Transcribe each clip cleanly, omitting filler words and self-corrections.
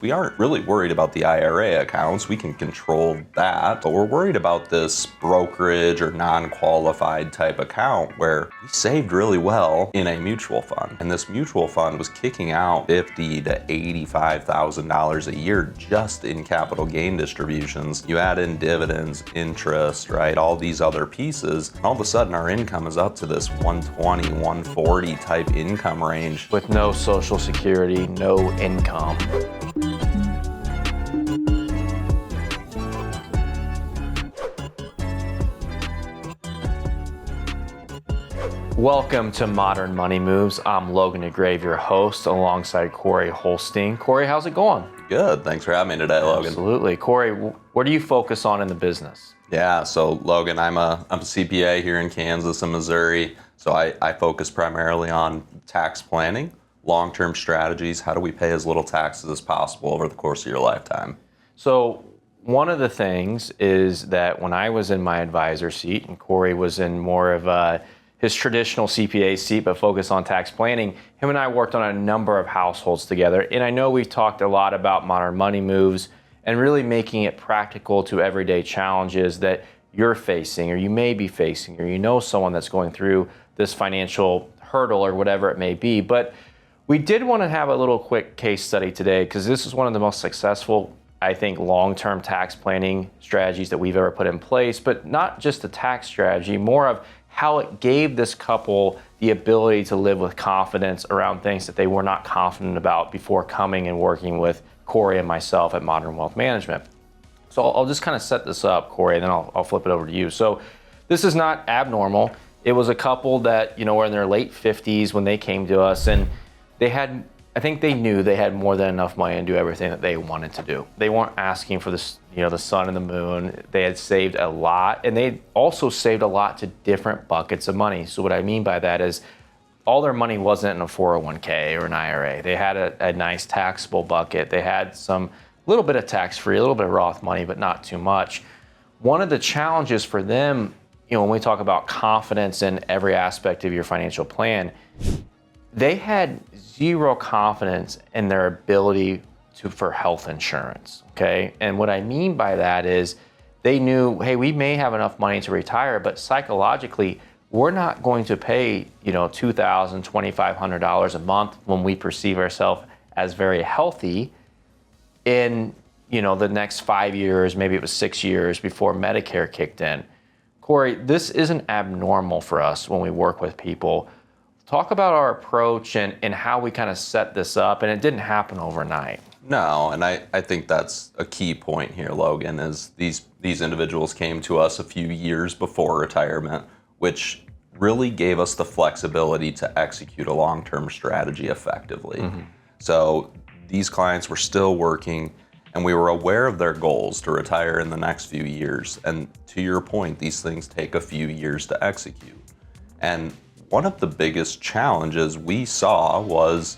We aren't really worried about the IRA accounts. We can control that, but we're worried about this brokerage or non-qualified type account where we saved really well in a mutual fund. And this mutual fund was kicking out $50,000 to $85,000 a year just in capital gain distributions. You add in dividends, interest, right? All these other pieces. And all of a sudden our income is up to this 120, 140 type income range. With no Social Security, no income. Welcome to Modern Money Moves. I'm Logan DeGraeve, your host, alongside Corey Hulstein. Corey, how's it going? Good. Thanks for having me today, Logan. Absolutely. Corey, what do you focus on in the business? Yeah, so Logan, I'm a CPA here in Kansas and Missouri. So I focus primarily on tax planning, long-term strategies. How do we pay as little taxes as possible over the course of your lifetime? So one of the things is that when I was in my advisor seat and Corey was in more of his traditional CPA seat, but focused on tax planning, him and I worked on a number of households together. And I know we've talked a lot about modern money moves and really making it practical to everyday challenges that you're facing or you may be facing, or you know someone that's going through this financial hurdle or whatever it may be. But we did want to have a little quick case study today because this is one of the most successful, I think, long-term tax planning strategies that we've ever put in place, but not just the tax strategy, more of how it gave this couple the ability to live with confidence around things that they were not confident about before coming and working with Corey and myself at Modern Wealth Management. So I'll just kind of set this up, Corey, and then I'll flip it over to you. So this is not abnormal. It was a couple that, were in their late 50s when they came to us, and I think they knew they had more than enough money to do everything that they wanted to do. They weren't asking for this, the sun and the moon. They had saved a lot, and they also saved a lot to different buckets of money. So what I mean by that is all their money wasn't in a 401k or an IRA. They had a nice taxable bucket. They had some little bit of tax-free, a little bit of Roth money, but not too much. One of the challenges for them, when we talk about confidence in every aspect of your financial plan, they had zero confidence in their ability for health insurance, okay? And what I mean by that is they knew, hey, we may have enough money to retire, but psychologically, we're not going to pay, $2,000, $2,500 a month when we perceive ourselves as very healthy in, the next 5 years, maybe it was 6 years before Medicare kicked in. Corey, this isn't abnormal for us when we work with people. Talk about our approach and how we kind of set this up, and it didn't happen overnight. No, and I think that's a key point here, Logan, is these individuals came to us a few years before retirement, which really gave us the flexibility to execute a long-term strategy effectively. Mm-hmm. So these clients were still working, and we were aware of their goals to retire in the next few years. And to your point, these things take a few years to execute. And one of the biggest challenges we saw was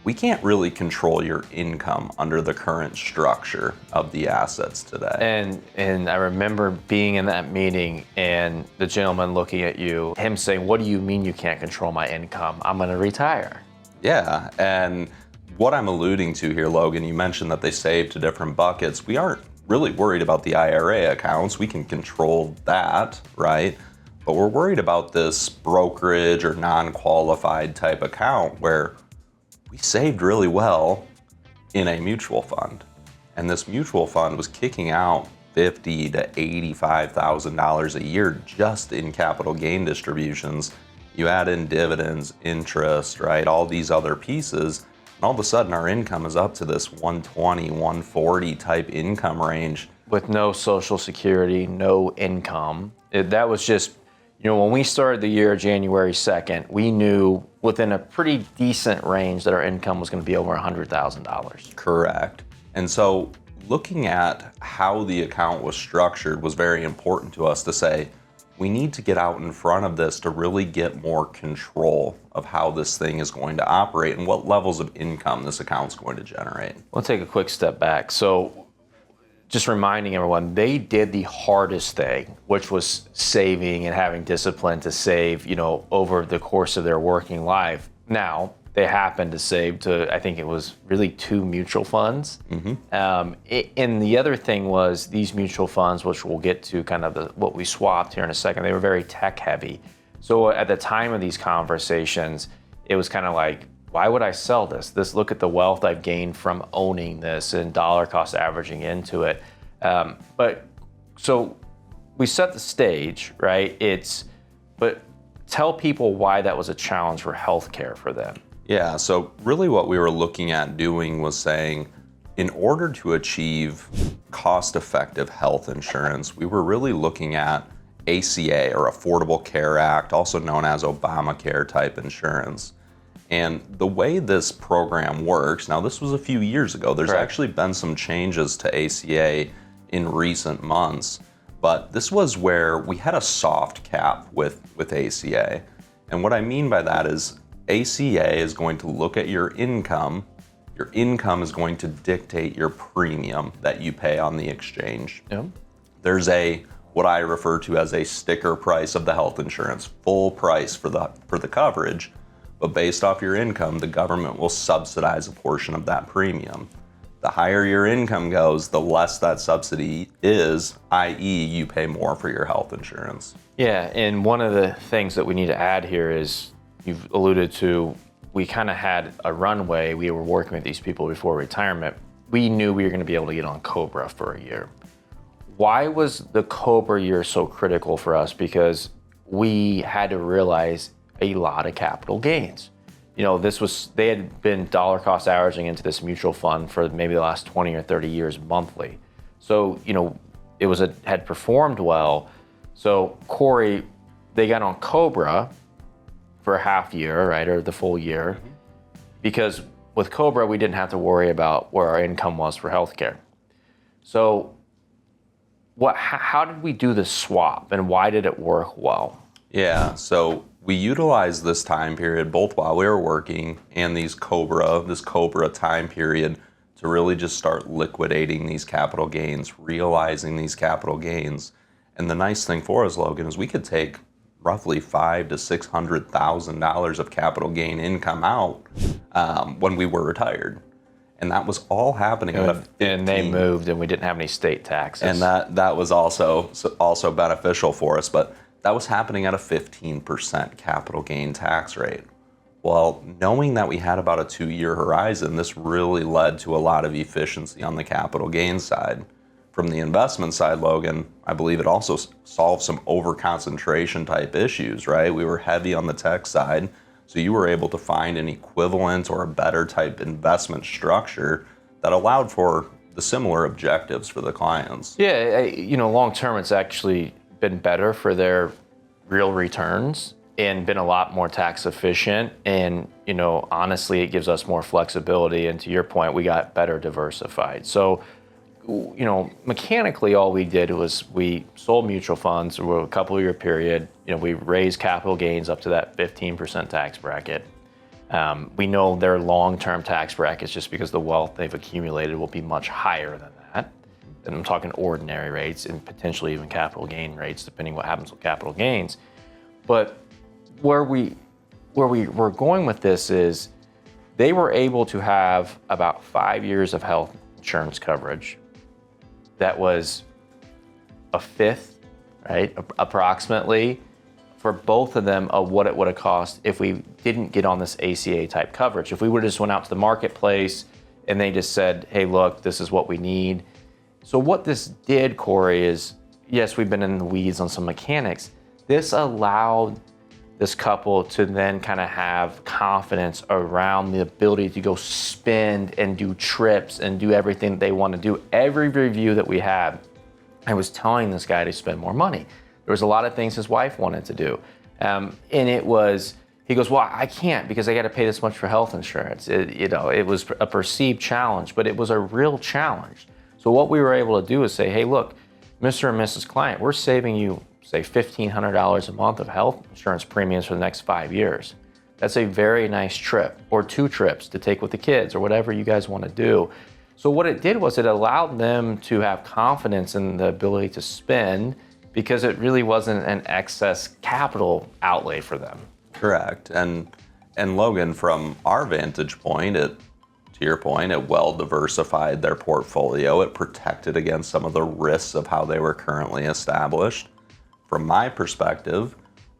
we can't really control your income under the current structure of the assets today. And I remember being in that meeting and the gentleman looking at you, him saying, what do you mean you can't control my income? I'm gonna retire. Yeah, and what I'm alluding to here, Logan, you mentioned that they save to different buckets. We aren't really worried about the IRA accounts. We can control that, right? But we're worried about this brokerage or non-qualified type account where we saved really well in a mutual fund. And this mutual fund was kicking out $50,000 to $85,000 a year just in capital gain distributions. You add in dividends, interest, right? All these other pieces. And all of a sudden our income is up to this 120, 140 type income range. With no Social Security, no income. That was just, when we started the year January 2nd, we knew within a pretty decent range that our income was going to be over $100,000. Correct. And so looking at how the account was structured was very important to us to say, we need to get out in front of this to really get more control of how this thing is going to operate and what levels of income this account's going to generate. We'll take a quick step back. So just reminding everyone, they did the hardest thing, which was saving and having discipline to save, over the course of their working life. Now, they happened to save to, I think it was really 2 mutual funds. And the other thing was these mutual funds, which we'll get to kind of what we swapped here in a second, they were very tech heavy. So at the time of these conversations, it was kind of like, why would I sell this? Look at the wealth I've gained from owning this and dollar cost averaging into it. But so we set the stage, right? But tell people why that was a challenge for healthcare for them. Yeah, so really what we were looking at doing was saying, in order to achieve cost-effective health insurance, we were really looking at ACA, or Affordable Care Act, also known as Obamacare type insurance. And the way this program works, now this was a few years ago, there's actually been some changes to ACA in recent months, but this was where we had a soft cap with ACA. And what I mean by that is ACA is going to look at your income. Your income is going to dictate your premium that you pay on the exchange. There's what I refer to as a sticker price of the health insurance, full price for the coverage, but based off your income, the government will subsidize a portion of that premium. The higher your income goes, the less that subsidy is, i.e. you pay more for your health insurance. Yeah, and one of the things that we need to add here is, you've alluded to, we kind of had a runway. We were working with these people before retirement. We knew we were going to be able to get on COBRA for a year. Why was the COBRA year so critical for us? Because we had to realize a lot of capital gains. They had been dollar cost averaging into this mutual fund for maybe the last 20 or 30 years monthly. So, it had performed well. So Corey, they got on COBRA for a half year, right, or the full year, because with COBRA, we didn't have to worry about where our income was for healthcare. So how did we do the swap, and why did it work well? Yeah, so we utilized this time period both while we were working and this COBRA time period to really just start liquidating these capital gains, realizing these capital gains. And the nice thing for us, Logan, is we could take roughly $500,000 to $600,000 of capital gain income out when we were retired. And that was all happening at a 15. And they moved, and we didn't have any state taxes. And that was also beneficial for us, but that was happening at a 15% capital gain tax rate. Well, knowing that we had about a 2-year horizon, this really led to a lot of efficiency on the capital gain side. From the investment side, Logan, I believe it also solved some over-concentration type issues, right? We were heavy on the tech side, so you were able to find an equivalent or a better type investment structure that allowed for the similar objectives for the clients. Yeah, long term, it's actually been better for their real returns and been a lot more tax efficient. And, honestly, it gives us more flexibility. And to your point, we got better diversified. So, mechanically, all we did was we sold mutual funds over a couple of year period. We raised capital gains up to that 15% tax bracket. We know their long-term tax brackets, just because the wealth they've accumulated will be much higher than that. And I'm talking ordinary rates and potentially even capital gain rates, depending what happens with capital gains. But where we were going with this is they were able to have about 5 years of health insurance coverage. That was a fifth, right, approximately, for both of them of what it would have cost if we didn't get on this ACA type coverage. If we would have just went out to the marketplace and they just said, hey, look, this is what we need. So what this did, Corey, is, yes, we've been in the weeds on some mechanics. This allowed this couple to then kind of have confidence around the ability to go spend and do trips and do everything they want to do. Every review that we had, I was telling this guy to spend more money. There was a lot of things his wife wanted to do. And he goes, well, I can't because I got to pay this much for health insurance. It was a perceived challenge, but it was a real challenge. So what we were able to do is say, hey, look, Mr. and Mrs. Client, we're saving you, say, $1,500 a month of health insurance premiums for the next 5 years. That's a very nice trip, or 2 trips to take with the kids, or whatever you guys want to do. So what it did was it allowed them to have confidence in the ability to spend, because it really wasn't an excess capital outlay for them. Correct. And And Logan, from our vantage point, to your point, it well diversified their portfolio. It protected against some of the risks of how they were currently established. From my perspective,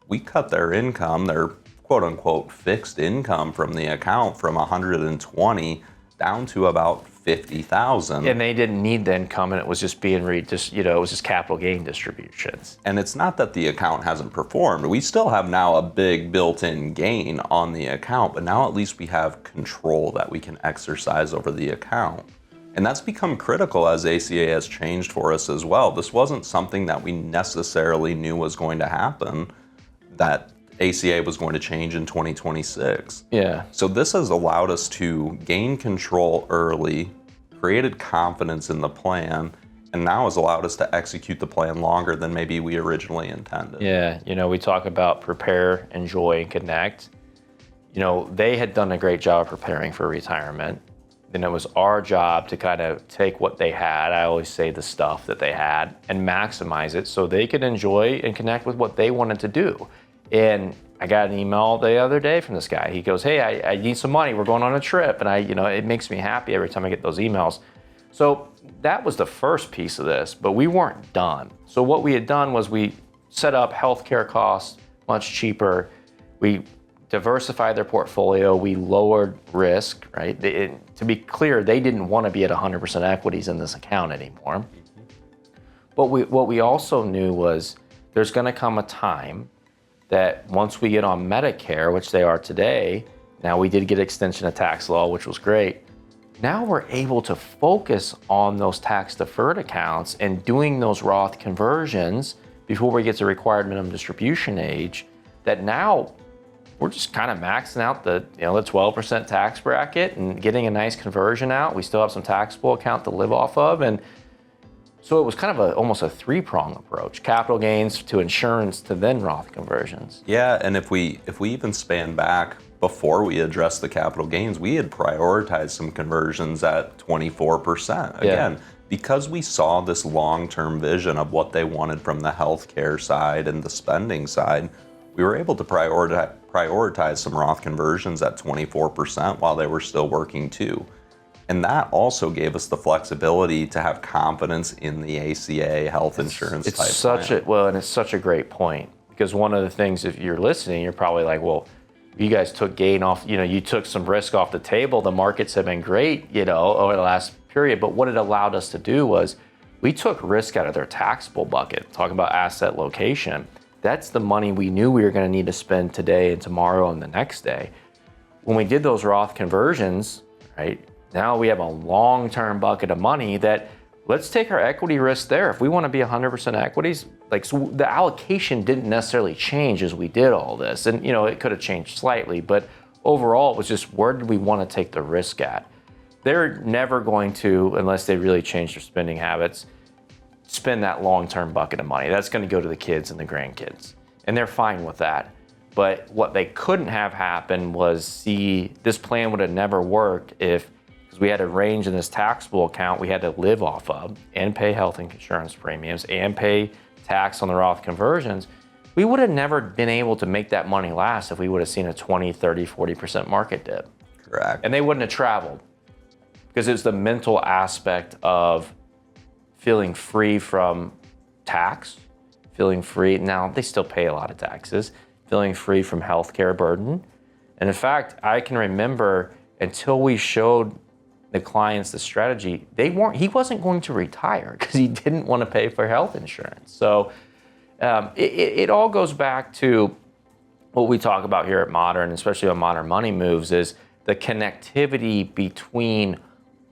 we cut their income, their quote unquote fixed income from the account from 120 down to about 50,000. And they didn't need the income, and it was just being it was just capital gain distributions. And it's not that the account hasn't performed. We still have now a big built-in gain on the account, but now at least we have control that we can exercise over the account. And that's become critical as ACA has changed for us as well. This wasn't something that we necessarily knew was going to happen, that ACA was going to change in 2026. Yeah. So this has allowed us to gain control early, created confidence in the plan, and now has allowed us to execute the plan longer than maybe we originally intended. Yeah, we talk about prepare, enjoy, and connect. They had done a great job of preparing for retirement. Then it was our job to kind of take what they had, I always say the stuff that they had, and maximize it so they could enjoy and connect with what they wanted to do. And I got an email the other day from this guy. He goes, hey, I need some money. We're going on a trip. And it makes me happy every time I get those emails. So that was the first piece of this, but we weren't done. So what we had done was we set up healthcare costs much cheaper. We diversified their portfolio. We lowered risk, right? To be clear, they didn't want to be at 100% equities in this account anymore. But what we also knew was there's going to come a time that once we get on Medicare, which they are today, now we did get extension of tax law, which was great. Now we're able to focus on those tax deferred accounts and doing those Roth conversions before we get to required minimum distribution age, that now we're just kind of maxing out the 12% tax bracket and getting a nice conversion out. We still have some taxable account to live off of. And so it was kind of almost a three-prong approach: capital gains to insurance to then Roth conversions. Yeah, and if we even span back before we addressed the capital gains, we had prioritized some conversions at 24%. Again, because we saw this long-term vision of what they wanted from the healthcare side and the spending side, we were able to prioritize some Roth conversions at 24% while they were still working too. And that also gave us the flexibility to have confidence in the ACA health insurance type plan. And it's such a great point, because one of the things, if you're listening, you're probably like, well, you guys took gain off, you took some risk off the table. The markets have been great, over the last period. But what it allowed us to do was we took risk out of their taxable bucket. Talking about asset location, that's the money we knew we were going to need to spend today and tomorrow and the next day. When we did those Roth conversions, right? Now we have a long-term bucket of money that, let's take our equity risk there. If we want to be 100% equities, so the allocation didn't necessarily change as we did all this. And, it could have changed slightly, but overall it was just, where did we want to take the risk at? They're never going to, unless they really change their spending habits, spend that long-term bucket of money. That's going to go to the kids and the grandkids. And they're fine with that. But what they couldn't have happen was, this plan would have never worked if, we had a range in this taxable account we had to live off of and pay health insurance premiums and pay tax on the Roth conversions. We would have never been able to make that money last if we would have seen a 20, 30, 40% market dip. Correct. And they wouldn't have traveled, because it's the mental aspect of feeling free from tax, feeling free. Now, they still pay a lot of taxes, feeling free from healthcare burden. And in fact, I can remember until we showed the clients the strategy, he wasn't going to retire because he didn't want to pay for health insurance. So it all goes back to what we talk about here at Modern, especially on Modern Money Moves, is the connectivity between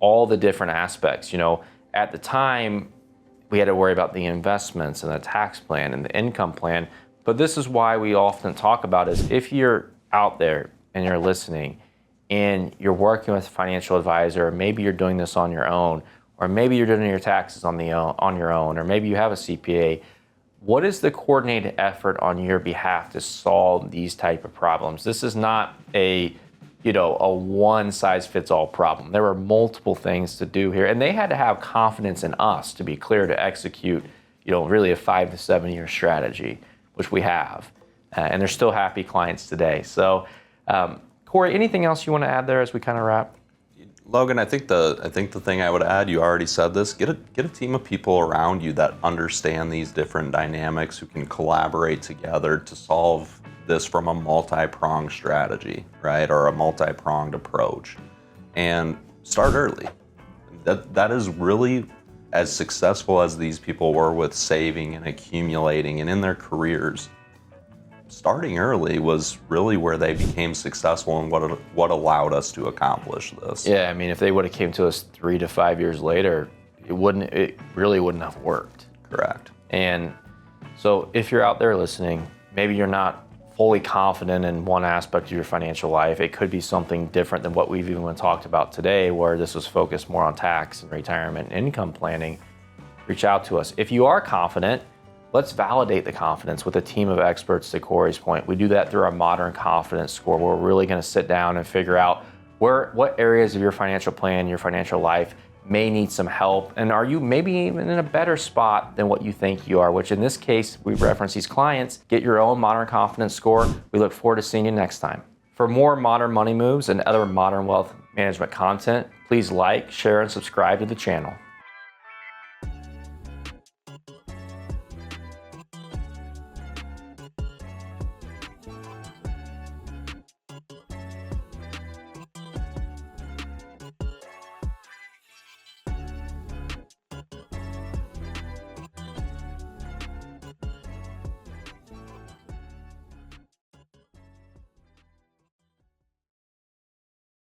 all the different aspects. At the time, we had to worry about the investments and the tax plan and the income plan. But this is why we often talk about is, if you're out there and you're listening, and you're working with a financial advisor, or maybe you're doing this on your own, or maybe you're doing your taxes on your own, or maybe you have a CPA, what is the coordinated effort on your behalf to solve these type of problems? This is not a one-size-fits-all problem. There were multiple things to do here, and they had to have confidence in us, to be clear, to execute, really a 5 to 7 year strategy, which we have, and they're still happy clients today. So. Corey, anything else you want to add there as we kind of wrap? Logan, I think the thing I would add, you already said this, get a team of people around you that understand these different dynamics, who can collaborate together to solve this from a multi-pronged strategy, right? Or a multi-pronged approach. And start early. That is really as successful as these people were with saving and accumulating and in their careers. Starting early was really where they became successful and what allowed us to accomplish this. Yeah, I mean, if they would have came to us 3 to 5 years later, it really wouldn't have worked. Correct. And so if you're out there listening, maybe you're not fully confident in one aspect of your financial life. It could be something different than what we've even talked about today, where this was focused more on tax and retirement and income planning. Reach out to us. If you are confident, let's validate the confidence with a team of experts, to Corey's point. We do that through our Modern Confidence Score, where we're really going to sit down and figure out what areas of your financial plan, your financial life may need some help, and are you maybe even in a better spot than what you think you are, which in this case, we reference these clients. Get your own Modern Confidence Score. We look forward to seeing you next time. For more modern money moves and other modern wealth management content, please like, share, and subscribe to the channel.